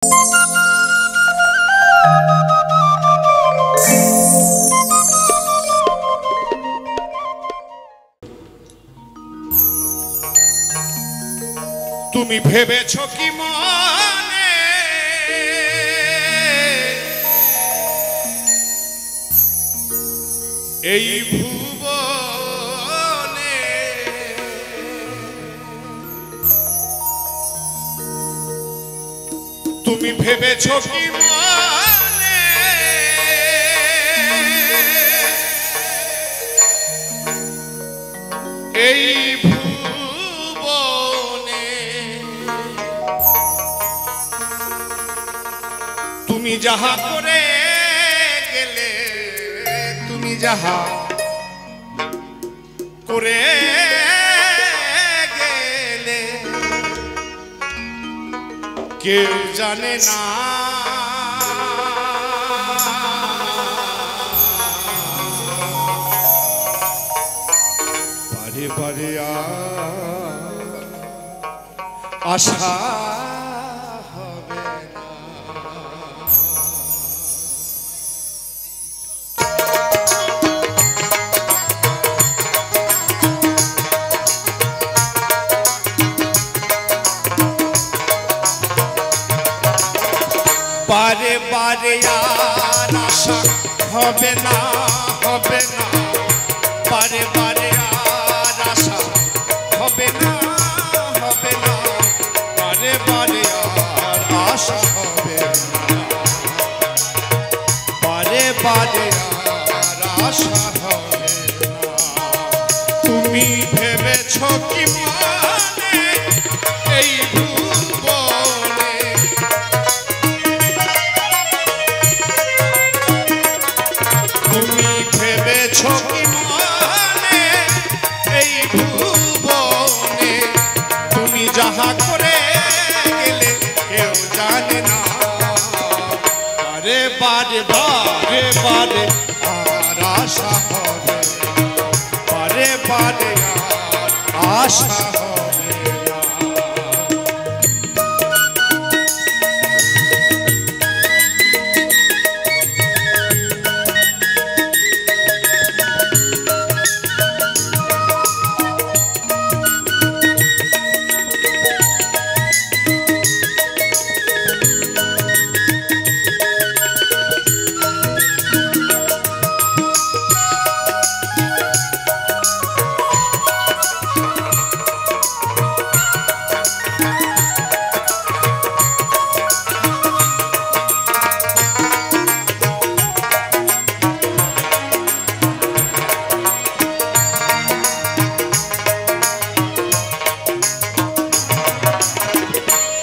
তুমি ভেবেছো কি মনে এই ভুবনে তুমি ভেবেছো কি মনে এই তুমি যাহা করে গেলে তুমি যাহা করে গেলে কেউ জানে না বারে বারে আশা বারে বারে আর আশা হবে না হবে না বারে বারে আর আশা হবে না হবে না বারে বারে আর আশা হবে না বারে বারে আর আশা হবে না তুমি ভেবেছো কি মানে এই তুমি ভেবেছো কি মানে এই ভুবনে তুমি যাহা করে গেলে কেউ জানে না বারে বারে বারে বারে আর আশা হবে বারে বারে আর আশা হবে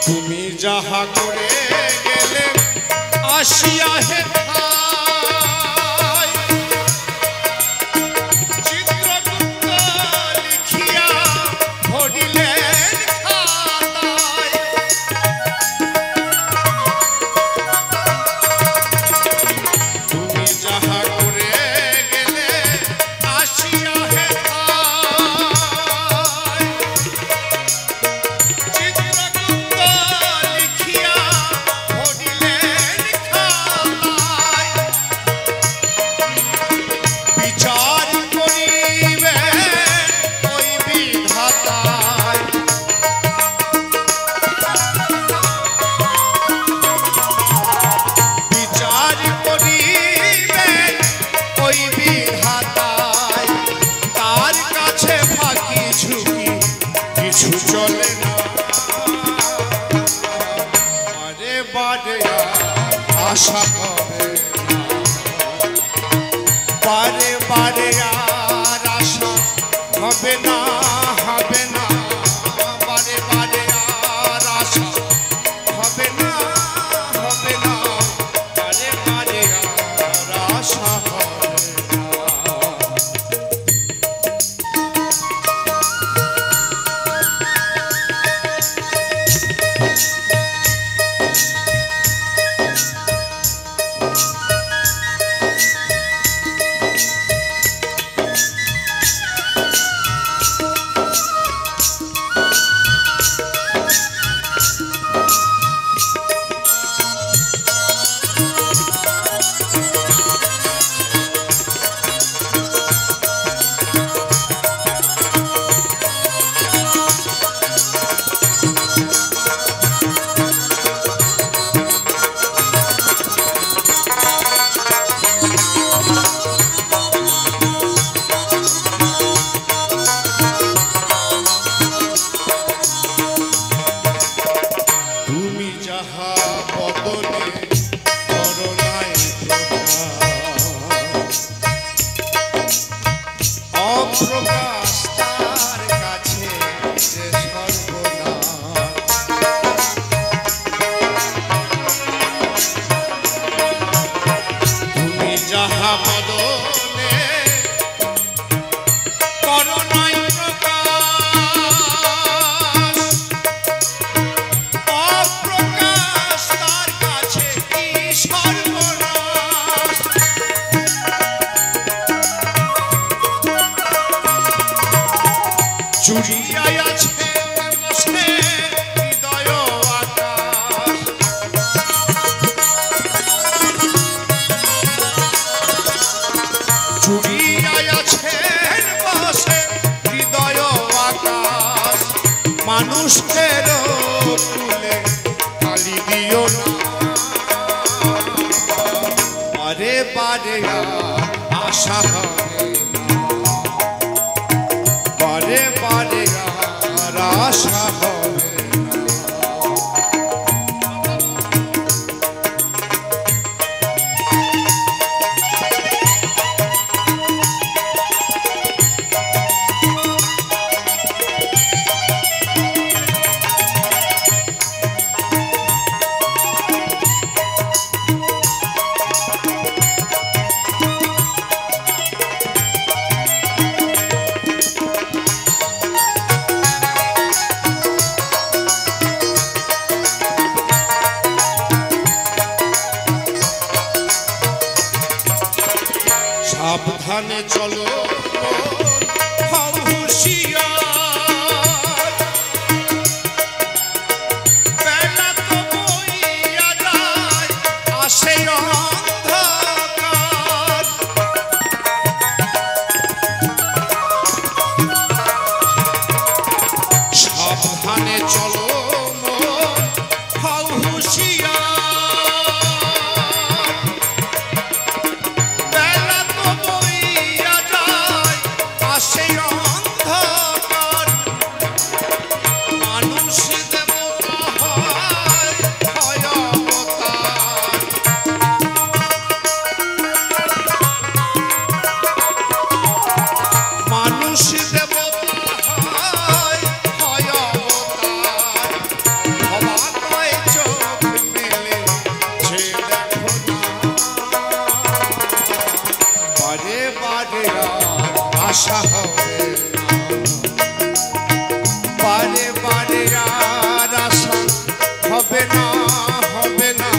তুমি যাহা করে গেলে আসিয়া হে ভাই চিত্রগুপ্ত লিখিয়া ভরিলেন খাতায় তুমি যাহা করে গেলে আসিয়া হে কিছু চলে না বারে বারে আশা হবে বারে বারে আর আশা হবে না হবে না বারে বারে আর আশা হবে না হবে না বারে বারে আর আশা হবে বদনে করুণায় অপ্রকাশ তার কাছে যে সর্বনাশ তুমি যাহা বদনে করুণায় অপ্রকাশ তার কাছে কি সর্বনাশ চুরিয়ায় আছে বসে হৃদয় আকাশ চুরিয়ায় আছে বসে হৃদয় আকাশ মানুষের ফুলে কালি দিও না বারে বারে আশা বারে বারে আর আশা হবে সাবধানে চলো হও হুঁশিয়ার বেলা তো বইয়া যায় আসে অন্ধকার সাবধানে চলো হও হুঁশিয়ার সেই অন্ধকার মানুষ দেবতা হয় অবতার মানুষ দেবতা হয় অবতার হওয়া কয় চোখ মেলে সে দেখো না বারে বারে আশা হবে বারে বারে আর আশা হবে না হবে না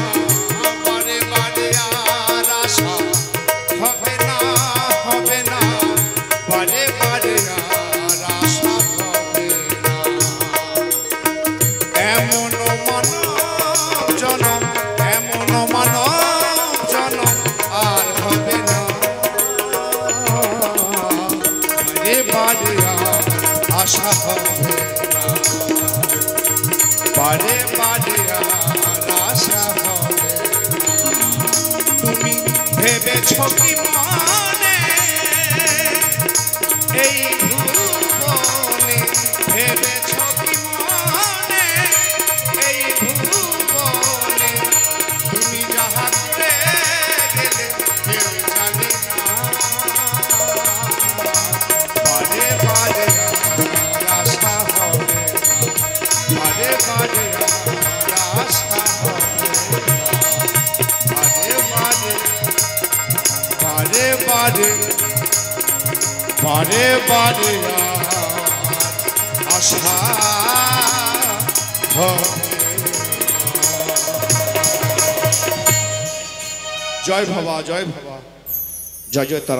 বারে বারে আর আশা হবে না হবে না বারে বারে আর আশা হবে না এমন মানব জনম এমন মানব জনম আর হবে না বারে আশা হবে না বারে বারে আশা হবে তুমি ভেবেছ কি মনে এই ভুবনে ভেবেছ কি মনে এই ভুবনে তুমি যাহা করে গেলে কেউ জানে না বারে বারে আশা হবে বারে বারে আশা হবে বারে বারে বারে বারে বারে বারে আশা হবে জয় বাবা জয় বাবা জয় জয় তারা।